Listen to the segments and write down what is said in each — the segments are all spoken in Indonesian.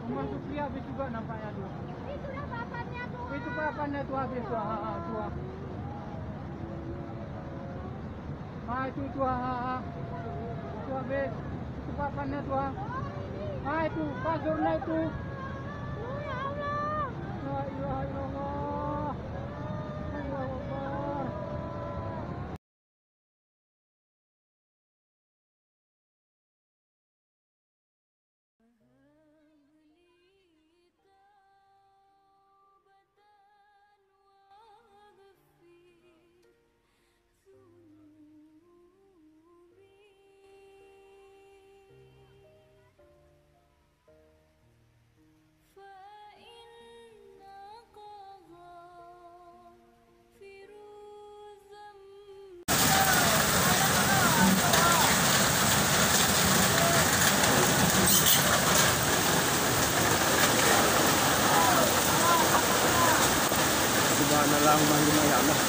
Masuk dia habis juga nampaknya tuh. Itu dah papannya tuh. Itu papannya tuh habis tuh. Tuh. Itu tuh. Itu habis. Itu papannya tuh. Itu pasurnya itu. Ya Allah. La ilaha illallah. Allahu Akbar. Subhanallah, ya Allah.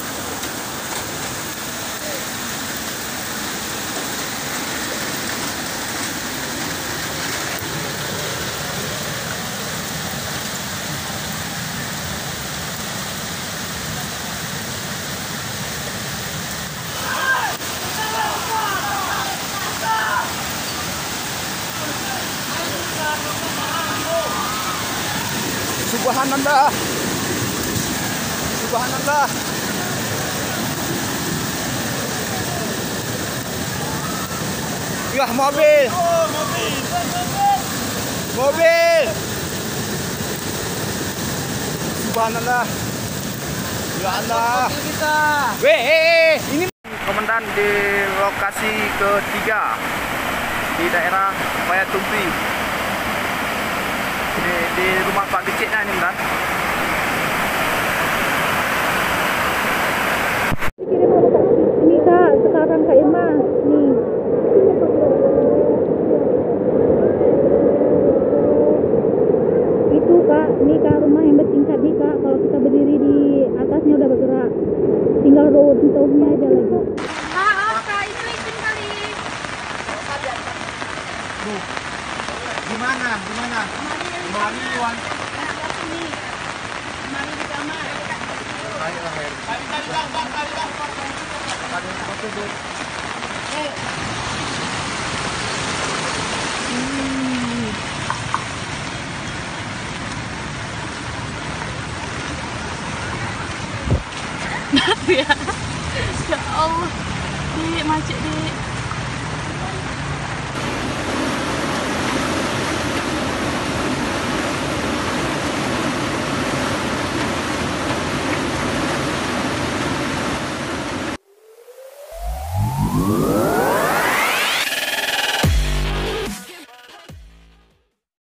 Subhanallah. Subhanallah. Ya, mobil. Oh, mobil. Mobil. Subhanallah. Ya Allah. Kita. Weh, ini komandan di lokasi ketiga di daerah Payatumpi. Di rumah Pak Keciknya ini, kan? Ini Kak, sekarang Kak Irma. Nih. Itu Kak, ini Kak rumah yang bertingkat nih Kak. Kalau kita berdiri di atasnya udah bergerak. Tinggal runtuhnya aja lagi. Kak, itu izin kali. Gimana? Mari, Wan. Mari di kamar. Ya Allah, Dik, macet Dik.